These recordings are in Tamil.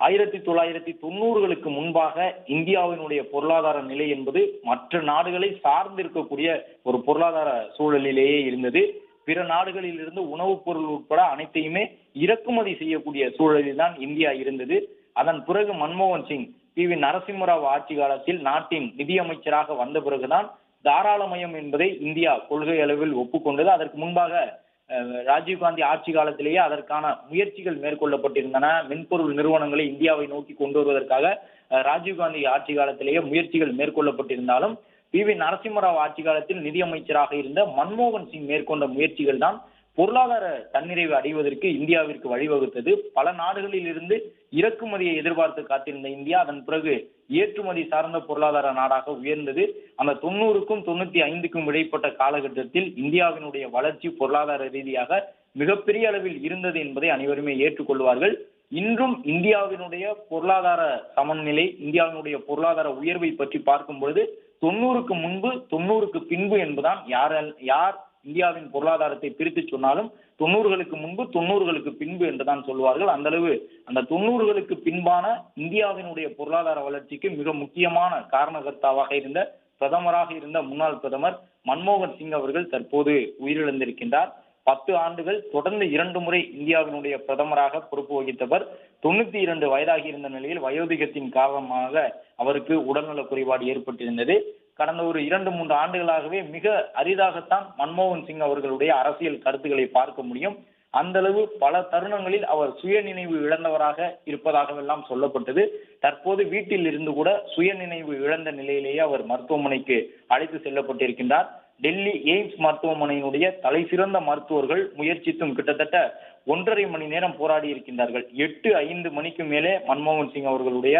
1990களுக்கு முன்பாக இந்தியாவினுடைய பொருளாதார நிலை என்பது மற்ற நாடுகளை சார்ந்திருக்கக்கூடிய ஒரு பொருளாதார சூழலிலேயே இருந்தது. பிற நாடுகளில் இருந்து உணவுப் பொருள் உட்பட அனைத்தையுமே இறக்குமதி செய்யக்கூடிய சூழலில் தான் இந்தியா இருந்தது. அதன் பிறகு மன்மோகன் சிங் பி.வி. நரசிம்மராவ் ஆட்சி காலத்தில் நாட்டின் நிதியமைச்சராக வந்த பிறகுதான் தாராளமயம் என்பதை இந்தியா கொள்கை அளவில் ஒப்புக்கொண்டது. அதற்கு முன்பாக ராஜீவ்காந்தி ஆட்சி காலத்திலேயே அதற்கான முயற்சிகள் மேற்கொள்ளப்பட்டிருந்தன. மென்பொருள் நிறுவனங்களை இந்தியாவை நோக்கி கொண்டு வருவதற்காக ராஜீவ்காந்தி ஆட்சி காலத்திலேயே முயற்சிகள் மேற்கொள்ளப்பட்டிருந்தாலும் பி.வி. நரசிம்மராவ் ஆட்சி காலத்தில் நிதியமைச்சராக இருந்த மன்மோகன் சிங் மேற்கொண்ட முயற்சிகள் தான் பொருளாதார தன்னிறைவு அடைவதற்கு இந்தியாவிற்கு வழிவகுத்தது. பல நாடுகளில் இருந்து இறக்குமதியை எதிர்பார்த்து காத்திருந்த இந்தியா அதன் பிறகு ஏற்றுமதி சார்ந்த பொருளாதார நாடாக உயர்ந்தது. அந்த 90க்கும் 95க்கும் இடைப்பட்ட காலகட்டத்தில் இந்தியாவினுடைய வளர்ச்சி பொருளாதார ரீதியாக மிகப்பெரிய அளவில் இருந்தது என்பதை அனைவருமே ஏற்றுக்கொள்வார்கள். இன்றும் இந்தியாவினுடைய பொருளாதார சமநிலை, இந்தியாவினுடைய பொருளாதார உயர்வை பற்றி பார்க்கும் பொழுது 90க்கு முன்பு 90க்கு பின்பு என்பதுதான் யார் இந்தியாவின் பொருளாதாரத்தை பிரித்து சொன்னாலும் 90களுக்கு முன்பு 90களுக்கு பின்பு என்றுதான் சொல்வார்கள். அந்த அளவு அந்த 90களுக்கு பின்பான இந்தியாவினுடைய பொருளாதார வளர்ச்சிக்கு மிக முக்கியமான காரணகர்த்தாவாக இருந்த பிரதமராக இருந்த முன்னாள் பிரதமர் மன்மோகன் சிங் அவர்கள் தற்போது உயிரிழந்திருக்கின்றார். 10 ஆண்டுகள் தொடர்ந்து 2 முறை இந்தியாவினுடைய பிரதமராக பொறுப்பு வகித்தவர். 92 வயதாகி இருந்த நிலையில் வயோதிகத்தின் காரணமாக அவருக்கு உடல்நலக் குறைபாடு ஏற்பட்டிருந்தது. கடந்த ஒரு 2-3 ஆண்டுகளாகவே மிக அரிதாகத்தான் மன்மோகன் சிங் அவர்களுடைய அரசியல் கருத்துக்களை பார்க்க முடியும். அந்த அளவு பல தருணங்களில் அவர் சுய நினைவு இழந்தவராக இருப்பதாகவெல்லாம் சொல்லப்பட்டது. தற்போது வீட்டில் இருந்து கூட சுய நினைவு இழந்த நிலையிலேயே அவர் மருத்துவமனைக்கு அழைத்து செல்லப்பட்டிருக்கின்றார். டெல்லி எய்ம்ஸ் மருத்துவமனையினுடைய தலை சிறந்த மருத்துவர்கள் முயற்சித்தும் கிட்டத்தட்ட 1.5 மணி நேரம் போராடி இருக்கின்றார்கள். 8:05 மணிக்கு மேலே மன்மோகன் சிங் அவர்களுடைய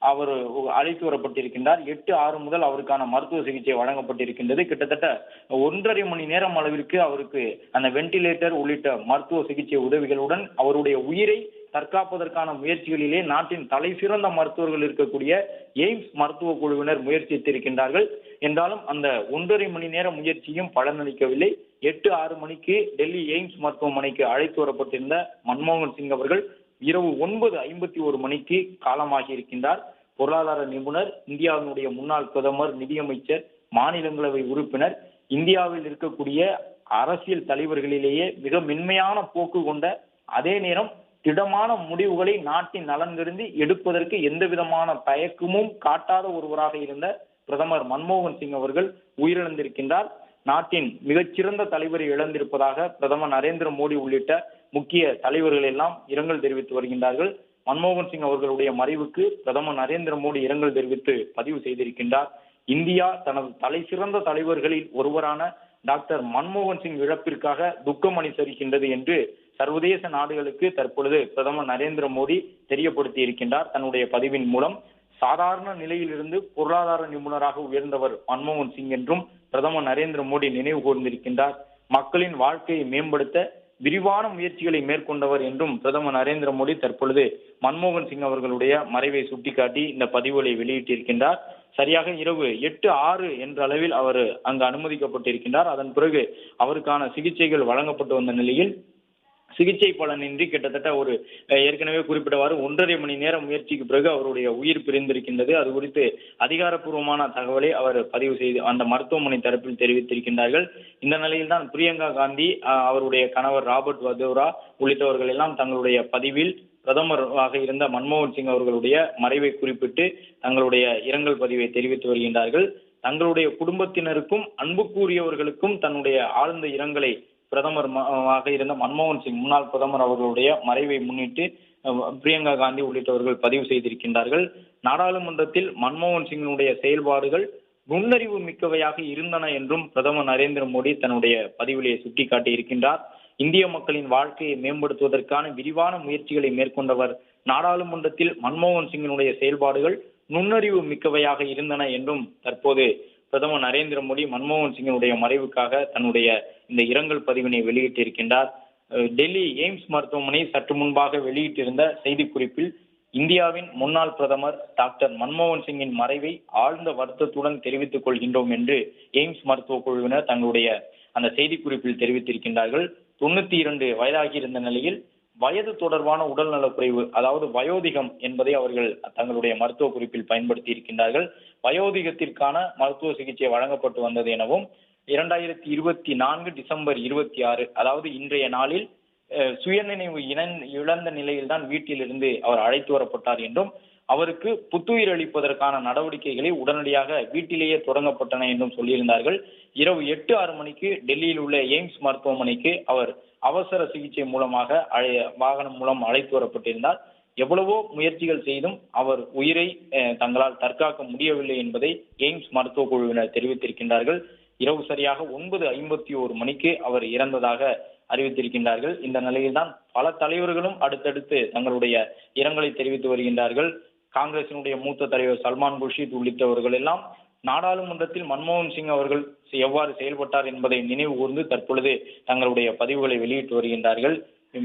அவர் அழைத்து வரப்பட்டிருக்கின்றார். 8:06 முதல் அவருக்கான மருத்துவ சிகிச்சை வழங்கப்பட்டிருக்கின்றது. கிட்டத்தட்ட 1.5 மணி நேரம் அளவிற்கு அவருக்கு அந்த வெண்டிலேட்டர் உள்ளிட்ட மருத்துவ சிகிச்சை உதவிகளுடன் அவருடைய உயிரை தற்காப்பதற்கான முயற்சிகளிலே நாட்டின் தலை சிறந்த மருத்துவர்கள் இருக்கக்கூடிய எய்ம்ஸ் மருத்துவ குழுவினர் முயற்சித்திருக்கின்றார்கள். என்றாலும் அந்த 1.5 மணி நேர முயற்சியும் பலனளிக்கவில்லை. 8:06 மணிக்கு டெல்லி எய்ம்ஸ் மருத்துவமனைக்கு அழைத்து வரப்பட்டிருந்த மன்மோகன் சிங் அவர்கள் இரவு 9:51 மணிக்கு காலமாகி இருக்கின்றார். பொருளாதார நிபுணர், இந்தியாவினுடைய முன்னாள் பிரதமர், நிதியமைச்சர், மாநிலங்களவை உறுப்பினர், இந்தியாவில் இருக்கக்கூடிய அரசியல் தலைவர்களிலேயே மிக மென்மையான போக்கு கொண்ட, அதே நேரம் திடமான முடிவுகளை நாட்டின் நலன் கருதி எடுப்பதற்கு எந்த விதமான தயக்கமும் காட்டாத ஒருவராக இருந்த பிரதமர் மன்மோகன் சிங் அவர்கள் உயிரிழந்திருக்கின்றார். நாட்டின் மிகச்சிறந்த தலைவரை இழந்திருப்பதாக பிரதமர் நரேந்திர மோடி உள்ளிட்ட முக்கிய தலைவர்கள் எல்லாம் இரங்கல் தெரிவித்து வருகின்றார்கள். மன்மோகன் சிங் அவர்களுடைய மறைவுக்கு பிரதமர் நரேந்திர மோடி இரங்கல் தெரிவித்து பதிவு செய்திருக்கின்றார். இந்தியா தனது தலை சிறந்த தலைவர்களில் ஒருவரான டாக்டர் மன்மோகன் சிங் இழப்பிற்காக துக்கம் அனுசரிக்கின்றது என்று சர்வதேச நாடுகளுக்கு தற்பொழுது பிரதமர் நரேந்திர மோடி தெரியப்படுத்தி இருக்கின்றார். தன்னுடைய பதிவின் மூலம் சாதாரண நிலையிலிருந்து பொருளாதார நிபுணராக உயர்ந்தவர் மன்மோகன் சிங் என்றும் பிரதமர் நரேந்திர மோடி நினைவு கூர்ந்திருக்கின்றார். மக்களின் வாழ்க்கையை மேம்படுத்த விரிவான முயற்சிகளை மேற்கொண்டவர் என்றும் பிரதமர் நரேந்திர மோடி தற்பொழுது மன்மோகன் சிங் அவர்களுடைய மறைவை சுட்டிக்காட்டி இந்த பதிவுகளை வெளியிட்டிருக்கின்றார். சரியாக இரவு 8:06 என்ற அளவில் அவர் அங்கு அனுமதிக்கப்பட்டிருக்கின்றார். அதன் பிறகு அவருக்கான சிகிச்சைகள் வழங்கப்பட்டு வந்த நிலையில் சிகிச்சை பலனின்றி கிட்டத்தட்ட ஒரு ஏற்கனவே குறிப்பிட்டவாறு 1.5 மணி நேரம் முயற்சிக்கு பிறகு அவருடைய உயிர் பிரிந்திருக்கின்றது. அது குறித்து அதிகாரப்பூர்வமான தகவலை அவர் பதிவு செய்து அந்த மருத்துவமனை தரப்பில் தெரிவித்திருக்கின்றார்கள். இந்த நிலையில் தான் பிரியங்கா காந்தி, அவருடைய கணவர் ராபர்ட் வதோரா உள்ளிட்டவர்கள் எல்லாம் தங்களுடைய பதிவில் பிரதமராக இருந்த மன்மோகன் சிங் அவர்களுடைய மறைவை குறிப்பிட்டு தங்களுடைய இரங்கல் பதிவை தெரிவித்து வருகின்றார்கள். தங்களுடைய குடும்பத்தினருக்கும் அன்புக்குரியவர்களுக்கும் தன்னுடைய ஆழ்ந்த இரங்கலை பிரதமர் இருந்த மன்மோகன் சிங் முன்னாள் பிரதமர் அவர்களுடைய மறைவை முன்னிட்டு பிரியங்கா காந்தி உள்ளிட்டவர்கள் பதிவு செய்திருக்கின்றார்கள். நாடாளுமன்றத்தில் மன்மோகன் சிங்கினுடைய செயல்பாடுகள் நுண்ணறிவு மிக்கவையாக இருந்தன என்றும் பிரதமர் நரேந்திர மோடி தன்னுடைய பதிவிலே சுட்டிக்காட்டி இருக்கின்றார். இந்திய மக்களின் வாழ்க்கையை மேம்படுத்துவதற்கான விரிவான முயற்சிகளை மேற்கொண்டவர். நாடாளுமன்றத்தில் மன்மோகன் சிங்கினுடைய செயல்பாடுகள் நுண்ணறிவு மிக்கவையாக இருந்தன என்றும் தற்போது பிரதமர் நரேந்திர மோடி மன்மோகன் சிங்கினுடைய மறைவுக்காக தன்னுடைய இந்த இரங்கல் பதிவினை வெளியிட்டிருக்கின்றார். டெல்லி எய்ம்ஸ் மருத்துவமனை சற்று முன்பாக வெளியிட்டிருந்த செய்திக்குறிப்பில் இந்தியாவின் முன்னாள் பிரதமர் டாக்டர் மன்மோகன் சிங்கின் மறைவை ஆழ்ந்த வருத்தத்துடன் தெரிவித்துக் கொள்கின்றோம் என்று எய்ம்ஸ் மருத்துவ குழுவினர் தங்களுடைய அந்த செய்திக்குறிப்பில் தெரிவித்திருக்கின்றார்கள். 92 வயதாகி இருந்த நிலையில் வயது தொடர்பான உடல்நலக்குறைவு, அதாவது வயோதிகம் என்பதை அவர்கள் தங்களுடைய மருத்துவ குறிப்பில் பயன்படுத்தி இருக்கின்றார்கள். வயோதிகத்திற்கான மருத்துவ சிகிச்சை வழங்கப்பட்டு வந்தது எனவும் 2024 டிசம்பர் 26, அதாவது இன்றைய நாளில் சுயநினைவு இழந்த நிலையில்தான் வீட்டிலிருந்து அவர் அழைத்து வரப்பட்டார் என்றும், அவருக்கு புத்துயிர் அளிப்பதற்கான நடவடிக்கைகளை உடனடியாக வீட்டிலேயே தொடங்கப்பட்டன என்றும் சொல்லியிருந்தார்கள். இரவு 8-6 மணிக்கு டெல்லியில் உள்ள எய்ம்ஸ் மருத்துவமனைக்கு அவர் அவசர சிகிச்சை மூலமாக வாகனம் மூலம் அழைத்து வரப்பட்டிருந்தார். எவ்வளவோ முயற்சிகள் செய்தும் அவர் உயிரை தங்களால் தற்காக்க முடியவில்லை என்பதை எய்ம்ஸ் மருத்துவ குழுவினர் தெரிவித்திருக்கின்றார்கள். இரவு சரியாக 9:51 மணிக்கு அவர் இறந்ததாக அறிவித்திருக்கின்றார்கள். இந்த நிலையில்தான் பல தலைவர்களும் அடுத்தடுத்து தங்களுடைய இரங்கலை தெரிவித்து வருகின்றார்கள். காங்கிரசினுடைய மூத்த தலைவர் சல்மான் குர்ஷித் உள்ளிட்டவர்கள் எல்லாம் நாடாளுமன்றத்தில் மன்மோகன் சிங் அவர்கள் எவ்வாறு செயல்பட்டார் என்பதை நினைவு கூர்ந்து தற்பொழுது தங்களுடைய பதிவுகளை வெளியிட்டு வருகின்றார்கள்.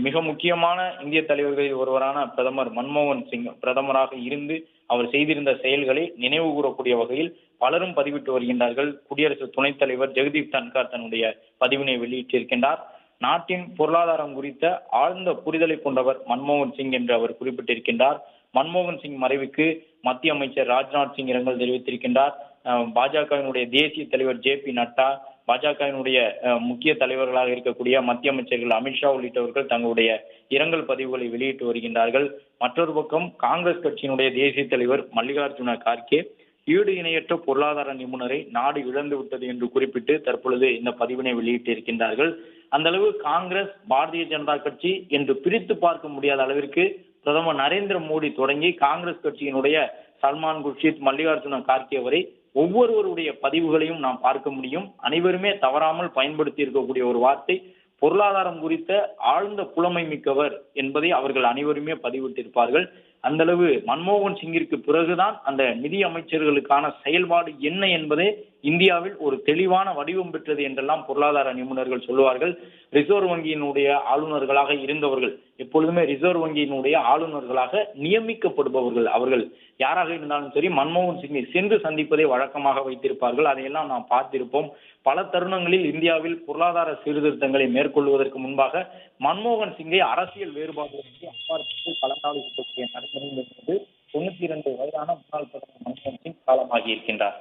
மிக முக்கியமான இந்திய தலைவர்களில் ஒருவரான பிரதமர் மன்மோகன் சிங் பிரதமராக இருந்து அவர் செய்திருந்த செயல்களை நினைவு கூறக்கூடிய வகையில் பலரும் பதிவிட்டு வருகின்றார்கள். குடியரசு துணைத் தலைவர் ஜெகதீப் தன்கர் தன்னுடைய பதிவினை வெளியிட்டிருக்கின்றார். நாட்டின் பொருளாதாரம் குறித்த ஆழ்ந்த புரிதலை கொண்டவர் மன்மோகன் சிங் என்று அவர் குறிப்பிட்டிருக்கின்றார். மன்மோகன் சிங் மறைவுக்கு மத்திய அமைச்சர் ராஜ்நாத் சிங் இரங்கல் தெரிவித்திருக்கின்றார். பாஜகவினுடைய தேசிய தலைவர் ஜே.பி. நட்டா, பாஜகவினுடைய முக்கிய தலைவர்களாக இருக்கக்கூடிய மத்திய அமைச்சர்கள் அமித்ஷா உள்ளிட்டவர்கள் தங்களுடைய இரங்கல் பதிவுகளை வெளியிட்டு வருகின்றார்கள். மற்றொரு பக்கம் காங்கிரஸ் கட்சியினுடைய தேசிய தலைவர் மல்லிகார்ஜுன கார்கே ஈடு இணையற்ற பொருளாதார நிபுணரை நாடு இழந்து விட்டது என்று குறிப்பிட்டு தற்பொழுது இந்த பதிவினை வெளியிட்டு இருக்கின்றார்கள். அந்த அளவு காங்கிரஸ், பாரதிய ஜனதா கட்சி என்று பிரித்து பார்க்க முடியாத அளவிற்கு பிரதமர் நரேந்திர மோடி தொடங்கி காங்கிரஸ் கட்சியினுடைய சல்மான் குர்ஷித், மல்லிகார்ஜுன கார்கே வரை ஒவ்வொருவருடைய பதிவுகளையும் நாம் பார்க்க முடியும். அனைவருமே தவறாமல் பயன்படுத்தி இருக்கக்கூடிய ஒரு வார்த்தை பொருளாதாரம் குறித்த ஆழ்ந்த புலமை மிக்கவர் என்பதை அவர்கள் அனைவருமே பதிவிட்டிருப்பார்கள். அந்த அளவு மன்மோகன் சிங்கிற்கு பிறகுதான் அந்த நிதி அமைச்சர்களுக்கான செயல்பாடு என்ன என்பதே இந்தியாவில் ஒரு தெளிவான வடிவம் பெற்றது என்றெல்லாம் பொருளாதார நிபுணர்கள் சொல்லுவார்கள். ரிசர்வ் வங்கியினுடைய ஆளுநர்களாக இருந்தவர்கள் எப்பொழுதுமே ரிசர்வ் வங்கியினுடைய ஆளுநர்களாக நியமிக்கப்படுபவர்கள் அவர்கள் யாராக இருந்தாலும் சரி மன்மோகன் சிங்கை சென்று சந்திப்பதை வழக்கமாக வைத்திருப்பார்கள். அதையெல்லாம் நாம் பார்த்திருப்போம். பல தருணங்களில் இந்தியாவில் பொருளாதார சீர்திருத்தங்களை மேற்கொள்வதற்கு முன்பாக மன்மோகன் சிங்கை அரசியல் வேறுபாடுகளுக்கு அப்பாற்பட்டு கலந்தாலோசிக்கக்கூடிய நடைமுறை என்பது 92 வயதான முன்னாள் பிரதமர் மன்மோகன் சிங் காலமாகி இருக்கின்றார்.